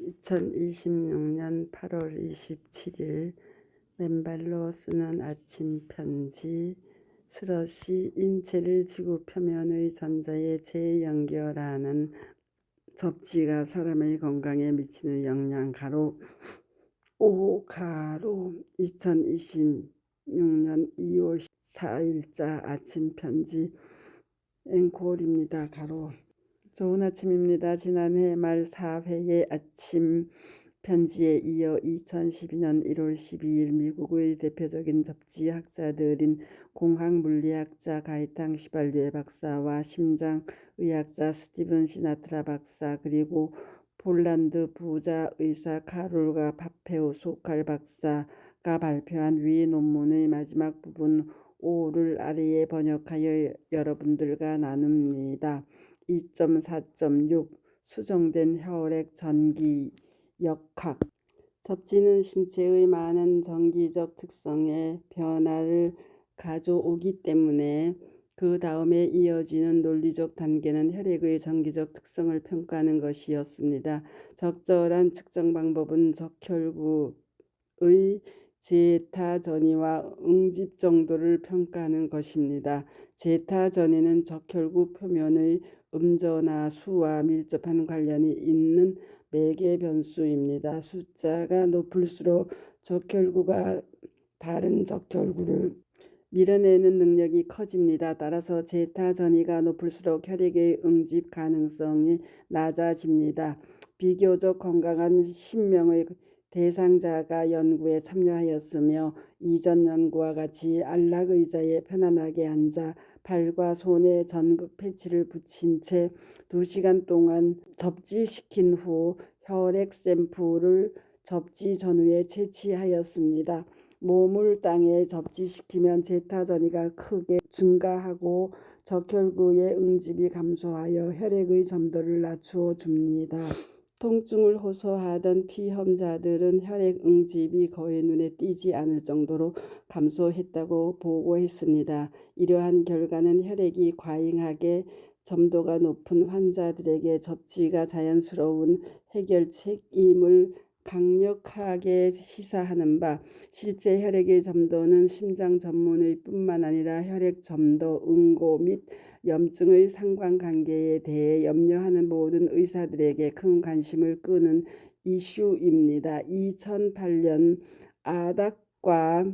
2026년 8월 27일 맨발로 쓰는 아침 편지. 스럿이 인체를 지구 표면의 전자에 재연결하는 접지가 사람의 건강에 미치는 영향 가로 5 가로 2026년 2월 4일자 아침 편지 앵콜입니다. 가로 좋은 아침입니다. 지난해 말 4회의 아침 편지에 이어 2012년 1월 12일 미국의 대표적인 접지학자들인 공학물리학자 가이탕 시발리에 박사와 심장의학자 스티븐 시나트라 박사, 그리고 폴란드 부자 의사 카롤가 파페오 소칼 박사가 발표한 위 논문의 마지막 부분 5를 아래에 번역하여 여러분들과 나눕니다. 2.4.6 수정된 혈액 전기 역학. 접지는 신체의 많은 정기적 특성의 변화를 가져오기 때문에 그 다음에 이어지는 논리적 단계는 혈액의 정기적 특성을 평가하는 것이었습니다. 적절한 측정 방법은 적혈구의 제타 전이와 응집 정도를 평가하는 것입니다. 제타 전이는 적혈구 표면의 음전화 수와 밀접한 관련이 있는 매개 변수입니다. 숫자가 높을수록 적혈구가 다른 적혈구를 밀어내는 능력이 커집니다. 따라서 제타 전이가 높을수록 혈액의 응집 가능성이 낮아집니다. 비교적 건강한 10명의 대상자가 연구에 참여하였으며 이전 연구와 같이 안락의자에 편안하게 앉아 팔과 손에 전극 패치를 붙인 채 2시간 동안 접지시킨 후 혈액 샘플을 접지 전후에 채취하였습니다. 몸을 땅에 접지시키면 제타 전이가 크게 증가하고 적혈구의 응집이 감소하여 혈액의 점도를 낮추어 줍니다. 통증을 호소하던 피험자들은 혈액 응집이 거의 눈에 띄지 않을 정도로 감소했다고 보고했습니다. 이러한 결과는 혈액이 과잉하게 점도가 높은 환자들에게 접지가 자연스러운 해결책임을 강력하게 시사하는 바, 실제 혈액의 점도는 심장 전문의 뿐만 아니라 혈액 점도, 응고 및 염증의 상관관계에 대해 염려하는 모든 의사들에게 큰 관심을 끄는 이슈입니다. 2008년 아닥과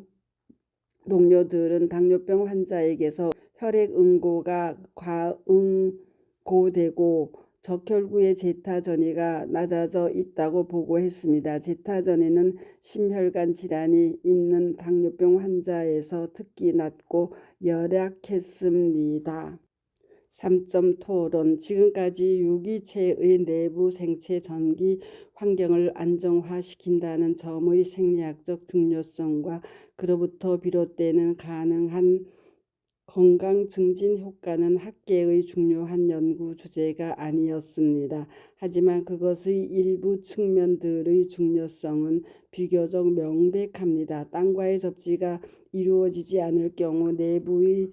동료들은 당뇨병 환자에게서 혈액 응고가 과응고되고 적혈구의 제타 전이가 낮아져 있다고 보고했습니다. 제타 전이는 심혈관 질환이 있는 당뇨병 환자에서 특히 낮고 열약했습니다. 3점 토론. 지금까지 유기체의 내부 생체 전기 환경을 안정화시킨다는 점의 생리학적 중요성과 그로부터 비롯되는 가능한 건강 증진 효과는 학계의 중요한 연구 주제가 아니었습니다. 하지만 그것의 일부 측면들의 중요성은 비교적 명백합니다. 땅과의 접지가 이루어지지 않을 경우 내부의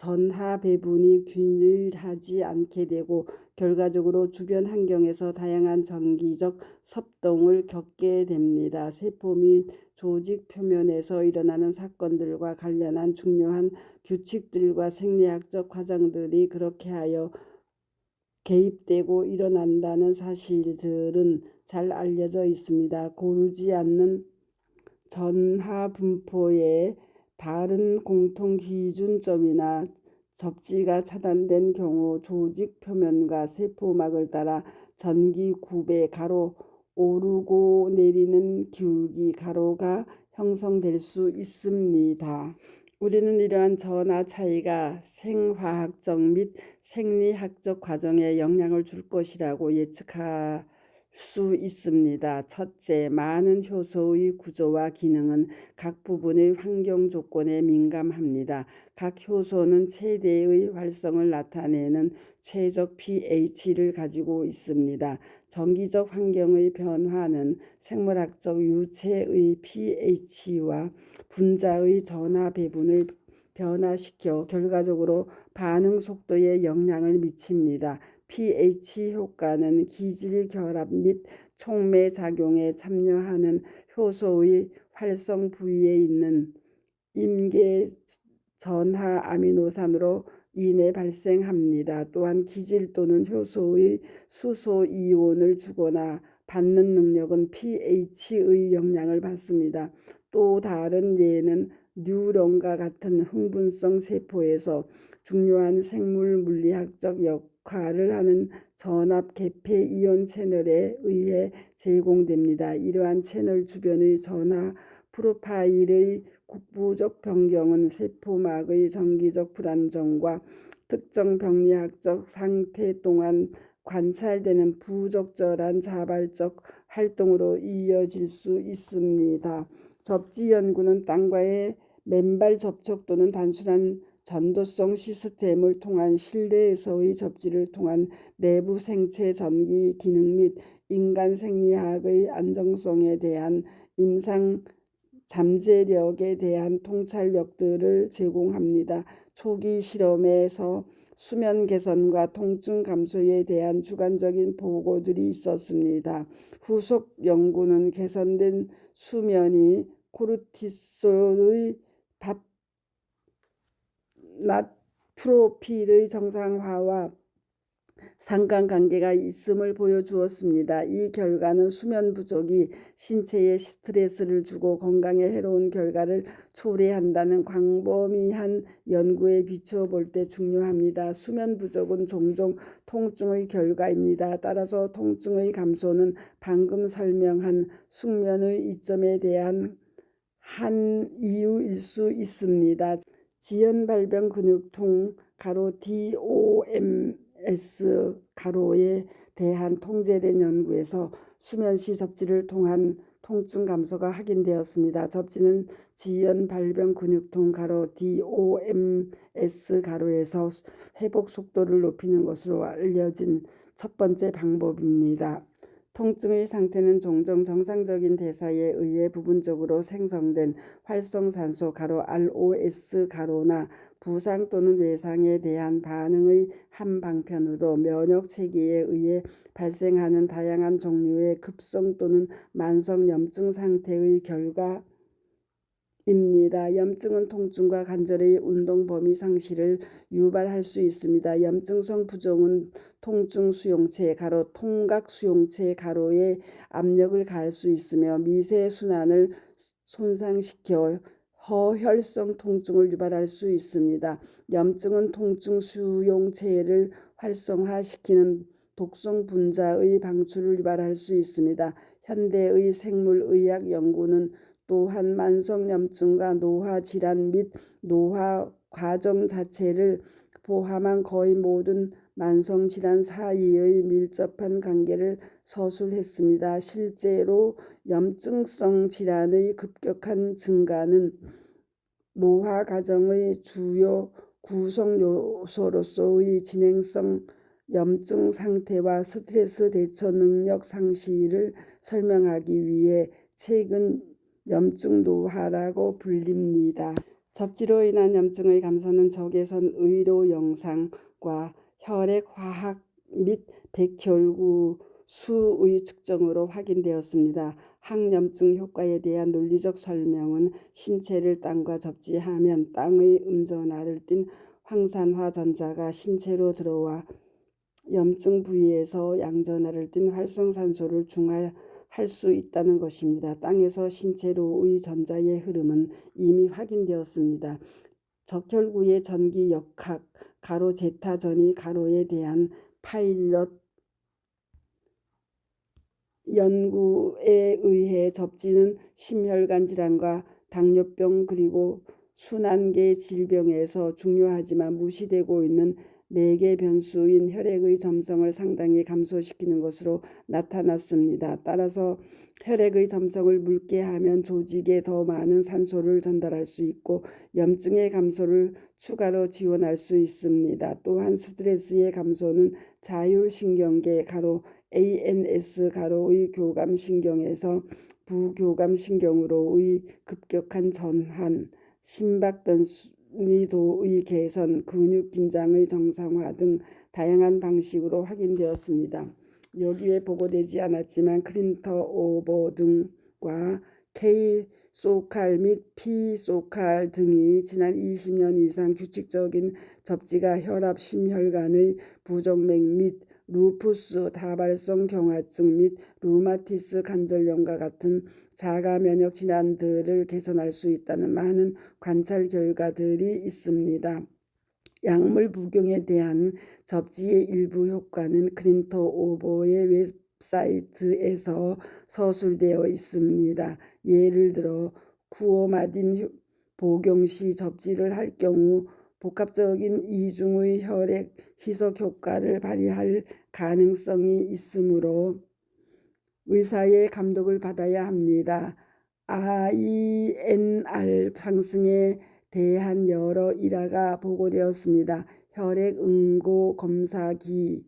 전하 배분이 균일하지 않게 되고 결과적으로 주변 환경에서 다양한 전기적 섭동을 겪게 됩니다. 세포 및 조직 표면에서 일어나는 사건들과 관련한 중요한 규칙들과 생리학적 과정들이 그렇게 하여 개입되고 일어난다는 사실들은 잘 알려져 있습니다. 고르지 않는 전하 분포의 다른 공통 기준점이나 접지가 차단된 경우 조직 표면과 세포막을 따라 전기 구배 가로 오르고 내리는 기울기 가로가 형성될 수 있습니다. 우리는 이러한 전하 차이가 생화학적 및 생리학적 과정에 영향을 줄 것이라고 예측할 수 있습니다. 첫째, 많은 효소의 구조와 기능은 각 부분의 환경 조건에 민감합니다. 각 효소는 최대의 활성을 나타내는 최적 pH를 가지고 있습니다. 정기적 환경의 변화는 생물학적 유체의 pH와 분자의 전하 배분을 변화시켜 결과적으로 반응 속도에 영향을 미칩니다. pH 효과는 기질 결합 및 촉매 작용에 참여하는 효소의 활성 부위에 있는 임계 전하 아미노산으로 인해 발생합니다. 또한 기질 또는 효소의 수소 이온을 주거나 받는 능력은 pH의 영향을 받습니다. 또 다른 예는 뉴런과 같은 흥분성 세포에서 중요한 생물 물리학적 역할을 하는 전압 개폐 이온 채널에 의해 제공됩니다. 이러한 채널 주변의 전하 프로파일의 국부적 변경은 세포막의 정기적 불안정과 특정 병리학적 상태 동안 관찰되는 부적절한 자발적 활동으로 이어질 수 있습니다. 접지 연구는 땅과의 맨발 접촉 또는 단순한 전도성 시스템을 통한 실내에서의 접지를 통한 내부 생체 전기 기능 및 인간 생리학의 안정성에 대한 임상 잠재력에 대한 통찰력들을 제공합니다. 초기 실험에서 수면 개선과 통증 감소에 대한 주관적인 보고들이 있었습니다. 후속 연구는 개선된 수면이 코르티솔의 낮 프로필의 정상화와 상관관계가 있음을 보여주었습니다. 이 결과는 수면 부족이 신체에 스트레스를 주고 건강에 해로운 결과를 초래한다는 광범위한 연구에 비추어 볼 때 중요합니다. 수면 부족은 종종 통증의 결과입니다. 따라서 통증의 감소는 방금 설명한 숙면의 이점에 대한 한 이유일 수 있습니다. 지연발병 근육통 DOMS 에 대한 통제된 연구에서 수면 시 접지를 통한 통증 감소가 확인되었습니다. 접지는 지연발병 근육통 DOMS에서 회복 속도를 높이는 것으로 알려진 첫 번째 방법입니다. 통증의 상태는 종종 정상적인 대사에 의해 부분적으로 생성된 활성산소 ROS 부상 또는 외상에 대한 반응의 한 방편으로 면역 체계에 의해 발생하는 다양한 종류의 급성 또는 만성 염증 상태의 결과입니다. 염증은 통증과 관절의 운동 범위 상실을 유발할 수 있습니다. 염증성 부종은 통증 수용체 통각 수용체에 압력을 가할 수 있으며 미세 순환을 손상시켜 허혈성 통증을 유발할 수 있습니다. 염증은 통증 수용체를 활성화시키는 독성 분자의 방출을 유발할 수 있습니다. 현대의 생물의학 연구는 또한 만성염증과 노화질환 및 노화 과정 자체를 포함한 거의 모든 만성질환 사이의 밀접한 관계를 서술했습니다. 실제로 염증성 질환의 급격한 증가는 노화 과정의 주요 구성 요소로서의 진행성 염증 상태와 스트레스 대처 능력 상실을 설명하기 위해 최근 염증 노화라고 불립니다. 접지로 인한 염증의 감소는 적외선 의료 영상과 혈액 화학 및 백혈구 수의 측정으로 확인되었습니다. 항염증 효과에 대한 논리적 설명은 신체를 땅과 접지하면 땅의 음전하를 띤 황산화 전자가 신체로 들어와 염증 부위에서 양전하를 띤 활성산소를 중화할 수 있다는 것입니다. 땅에서 신체로의 전자의 흐름은 이미 확인되었습니다. 적혈구의 전기 역학 제타 전이 에 대한 파일럿 연구에 의해 접지는 심혈관 질환과 당뇨병 그리고 순환계 질병에서 중요하지만 무시되고 있는 매개 변수인 혈액의 점성을 상당히 감소시키는 것으로 나타났습니다. 따라서 혈액의 점성을 묽게 하면 조직에 더 많은 산소를 전달할 수 있고 염증의 감소를 추가로 지원할 수 있습니다. 또한 스트레스의 감소는 자율신경계 ANS 의 교감신경에서 부교감신경으로의 급격한 전환, 심박 난이도의 개선, 근육 긴장의 정상화 등 다양한 방식으로 확인되었습니다. 여기에 보고되지 않았지만 크린터 오버 등과 K-소칼 및 P-소칼 등이 지난 20년 이상 규칙적인 접지가 혈압, 심혈관의 부정맥 및 루푸스, 다발성 경화증 및 루마티스 관절염과 같은 자가 면역 질환들을 개선할 수 있다는 많은 관찰 결과들이 있습니다. 약물 복용에 대한 접지의 일부 효과는 크린터 오버의 웹사이트에서 서술되어 있습니다. 예를 들어 쿠오마딘 복용 시 접지를 할 경우 복합적인 이중의 혈액 희석 효과를 발휘할 가능성이 있으므로 의사의 감독을 받아야 합니다. INR 상승에 대한 여러 일화가 보고되었습니다. 혈액 응고 검사기는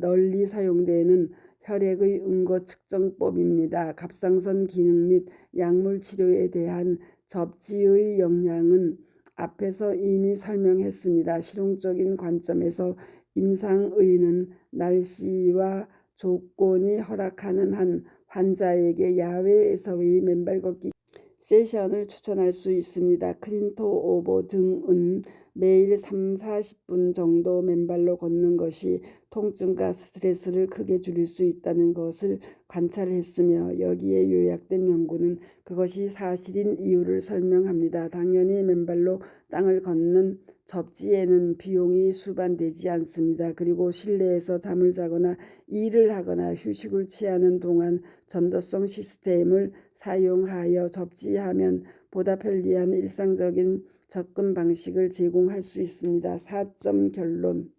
널리 사용되는 혈액의 응고 측정법입니다. 갑상선 기능 및 약물 치료에 대한 접지의 영향은 앞에서 이미 설명했습니다. 실용적인 관점에서 임상의는 날씨와 조건이 허락하는 한 환자에게 야외에서의 맨발 걷기 세션을 추천할 수 있습니다. 크린터 오버 등은 매일 3-40분 정도 맨발로 걷는 것이 통증과 스트레스를 크게 줄일 수 있다는 것을 관찰했으며 여기에 요약된 연구는 그것이 사실인 이유를 설명합니다. 당연히 맨발로 땅을 걷는 접지에는 비용이 수반되지 않습니다. 그리고 실내에서 잠을 자거나 일을 하거나 휴식을 취하는 동안 전도성 시스템을 사용하여 접지하면 보다 편리한 일상적인 접근 방식을 제공할 수 있습니다. 4점 결론.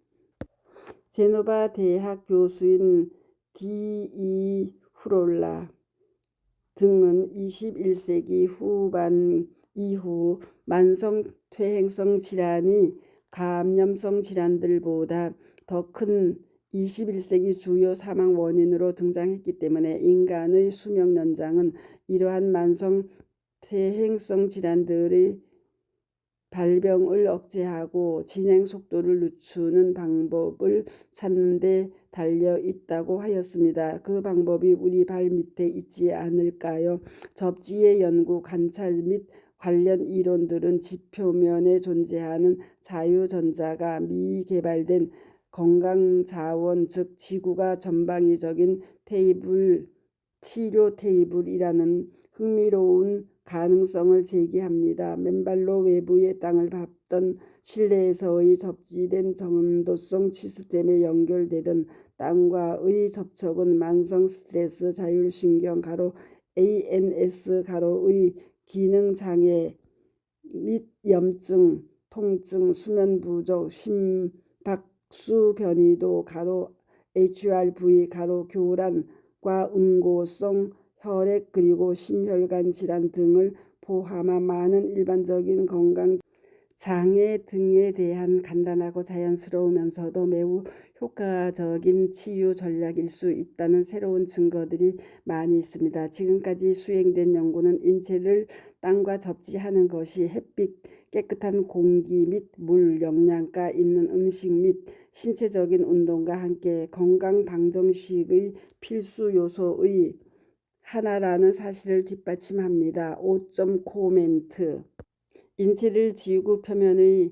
제노바 대학 교수인 D.E. 후롤라 등은 21세기 후반 이후 만성 퇴행성 질환이 감염성 질환들보다 더 큰 21세기 주요 사망 원인으로 등장했기 때문에 인간의 수명 연장은 이러한 만성 퇴행성 질환들의 발병을 억제하고 진행 속도를 늦추는 방법을 찾는 데 달려 있다고 하였습니다. 그 방법이 우리 발 밑에 있지 않을까요? 접지의 연구, 관찰 및 관련 이론들은 지표면에 존재하는 자유전자가 미개발된 건강자원, 즉 지구가 전방위적인 테이블, 치료 테이블이라는 흥미로운 가능성을 제기합니다. 맨발로 외부의 땅을 밟던 실내에서의 접지된 전도성 시스템에 연결되던 땅과의 접촉은 만성 스트레스, 자율신경 ANS 의 기능 장애 및 염증, 통증, 수면 부족, 심박수 변이도 HRV 교란과 응고성 혈액 그리고 심혈관 질환 등을 포함한 많은 일반적인 건강 장애 등에 대한 간단하고 자연스러우면서도 매우 효과적인 치유 전략일 수 있다는 새로운 증거들이 많이 있습니다. 지금까지 수행된 연구는 인체를 땅과 접지하는 것이 햇빛, 깨끗한 공기 및 물, 영양가 있는 음식 및 신체적인 운동과 함께 건강 방정식의 필수 요소의 하나라는 사실을 뒷받침합니다. 5점 코멘트. 인체를 지구 표면의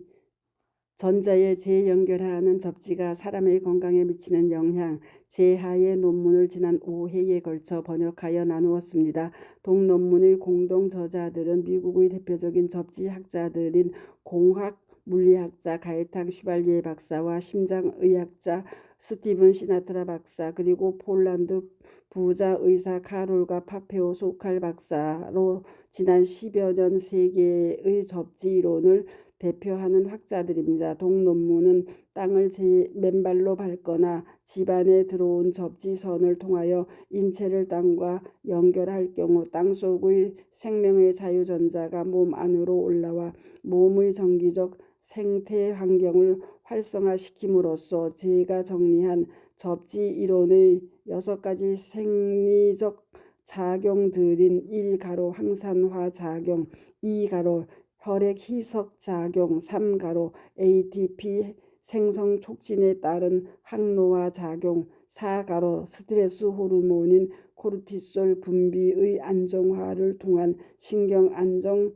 전자에 재연결하는 접지가 사람의 건강에 미치는 영향, 제하의 논문을 지난 5회에 걸쳐 번역하여 나누었습니다. 동논문의 공동 저자들은 미국의 대표적인 접지 학자들인 공학 물리학자 가에탄 슈발리에 박사와 심장의학자 스티븐 시나트라 박사, 그리고 폴란드 부자 의사 카롤과 파페오 소칼 박사로 지난 10여 년 세계의 접지 이론을 대표하는 학자들입니다. 동논문은 땅을 맨발로 밟거나 집안에 들어온 접지선을 통하여 인체를 땅과 연결할 경우 땅속의 생명의 자유전자가 몸 안으로 올라와 몸의 정기적 생태 환경을 활성화시킴으로써 제가 정리한 접지 이론의 6가지 생리적 작용들인 1. 항산화 작용, 2. 혈액 희석 작용 3가로 ATP 생성 촉진에 따른 항노화 작용 4가로 스트레스 호르몬인 코르티솔 분비의 안정화를 통한 신경 안정화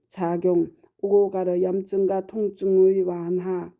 작용 5가로 염증과 통증의 완화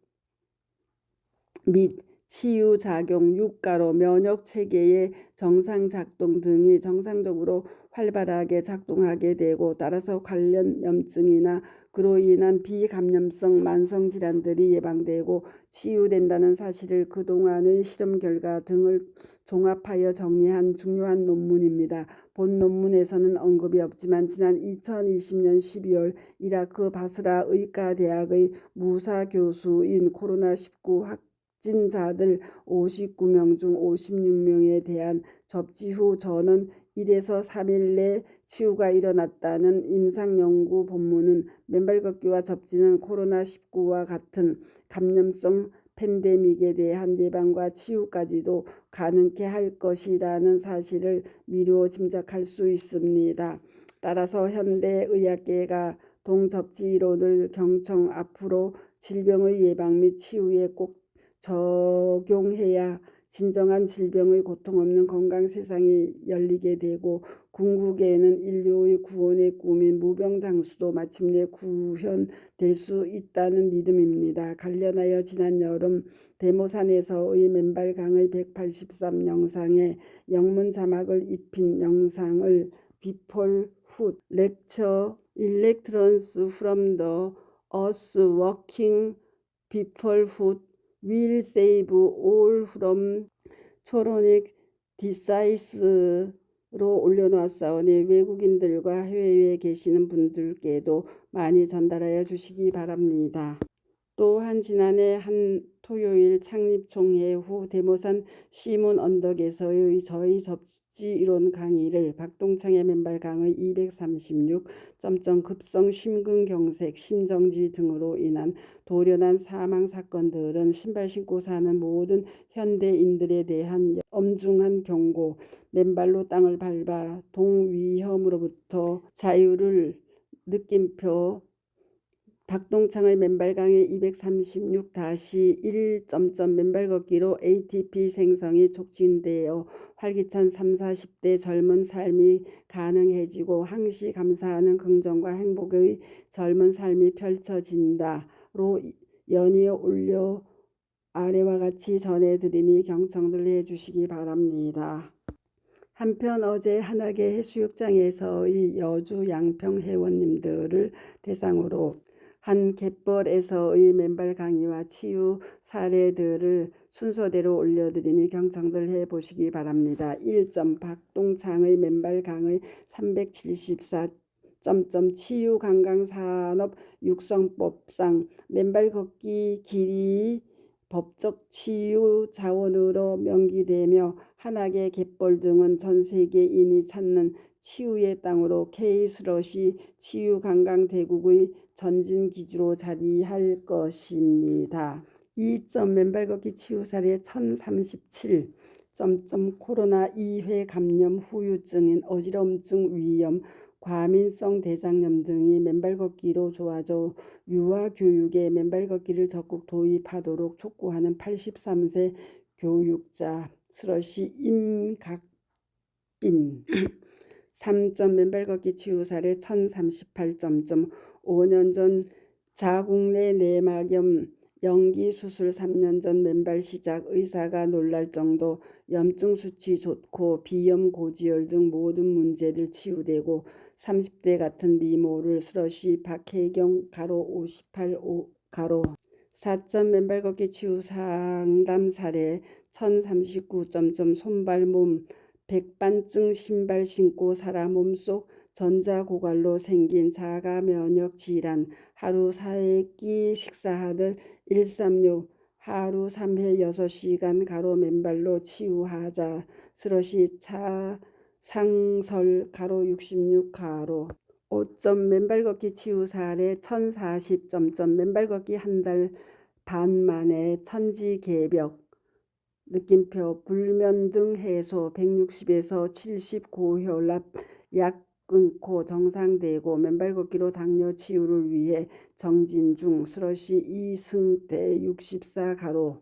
및 치유 작용 6가로 면역 체계의 정상 작동 등이 정상적으로 활발하게 작동하게 되고 따라서 관련 염증이나 그로 인한 비감염성 만성 질환들이 예방되고 치유된다는 사실을 그동안의 실험 결과 등을 종합하여 정리한 중요한 논문입니다. 본 논문에서는 언급이 없지만 지난 2020년 12월 이라크 바스라 의과대학의 무사 교수인 코로나19 확진자들 59명 중 56명에 대한 접지 후 전원 1에서 3일 내 치유가 일어났다는 임상연구 본문은 맨발 걷기와 접지는 코로나19와 같은 감염성 팬데믹에 대한 예방과 치유까지도 가능케 할 것이라는 사실을 미루어 짐작할 수 있습니다. 따라서 현대의학계가 동접지 이론을 경청 앞으로 질병의 예방 및 치유에 꼭 적용해야 진정한 질병의 고통 없는 건강 세상이 열리게 되고 궁극에는 인류의 구원의 꿈인 무병장수도 마침내 구현될 수 있다는 믿음입니다. 관련하여 지난 여름 대모산에서의 맨발 강의 183영상에 영문 자막을 입힌 영상을 Before Food Lecture Electrons from the Earth Working Before Food will save all from chronic disease로 올려놓았사오니 외국인들과 해외에 계시는 분들께도 많이 전달하여 주시기 바랍니다. 또한 지난해 한 토요일 창립총회 후 대모산 시문 언덕에서의 저희 접지 이론 강의를 박동창의 맨발 강의 236 급성 심근경색, 심정지 등으로 인한 돌연한 사망 사건들은 신발 신고 사는 모든 현대인들에 대한 엄중한 경고, 맨발로 땅을 밟아 동위험으로부터 자유를 느낌표 박동창의 맨발 강의 236-1 맨발 걷기로 ATP 생성이 촉진되어 활기찬 30, 40대 젊은 삶이 가능해지고 항시 감사하는 긍정과 행복의 젊은 삶이 펼쳐진다로 연이어 올려 아래와 같이 전해드리니 경청들 해주시기 바랍니다. 한편 어제 한악의 해수욕장에서의 여주 양평 회원님들을 대상으로 한 갯벌에서의 맨발 강의와 치유 사례들을 순서대로 올려드리니 경청들 해보시기 바랍니다. 1. 박동창의 맨발 강의 374 치유 관광산업 육성법상 맨발 걷기 길이 법적 치유 자원으로 명기되며 한악의 갯벌 등은 전 세계인이 찾는 치유의 땅으로 K-슬러시 치유관광대국의 전진기지로 자리할 것입니다. 2. 맨발 걷기 치유 사례 1037 코로나 2회 감염 후유증인 어지럼증, 위염, 과민성 대장염 등이 맨발 걷기로 좋아져 유아교육에 맨발 걷기를 적극 도입하도록 촉구하는 83세 교육자 슬러시 임각빈 3. 맨발 걷기 치유 사례 1038 5년 전 자궁내 내막염 연기 수술 3년 전 맨발 시작 의사가 놀랄 정도 염증 수치 좋고 비염 고지혈 등 모든 문제들 치유되고 30대 같은 미모를 슬러시 박혜경 가로 58 가로 4. 맨발 걷기 치유 상담 사례 1039 손발 몸 백반증 신발 신고 살아 몸속 전자고갈로 생긴 자가 면역 질환 하루 4끼 식사하들 136 하루 3회 6시간 가로 맨발로 치유하자 슬러시 차상설 가로 66 가로 5. 맨발 걷기 치유 사례 1040 맨발 걷기 한 달 반 만에 천지개벽 느낌표 불면등 해소 160에서 70 고혈압 약 끊고 정상되고 맨발 걷기로 당뇨 치유를 위해 정진 중. 슬러시 이승대 64 가로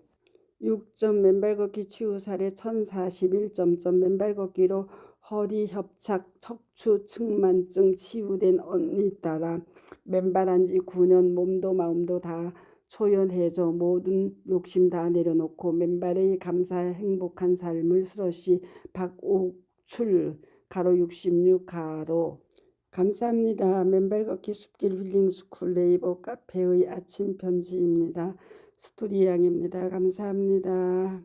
6점 맨발 걷기 치유 사례 1041점. 맨발 걷기로 허리 협착 척추 측만증 치유된 언니 따라 맨발 한지 9년 몸도 마음도 다 초연해져 모든 욕심 다 내려놓고 맨발의 감사해 행복한 삶을. 슬러시 박옥출 가로 66 가로 감사합니다. 맨발 걷기 숲길 힐링 스쿨 네이버 카페의 아침 편지입니다. 스토리 양입니다. 감사합니다.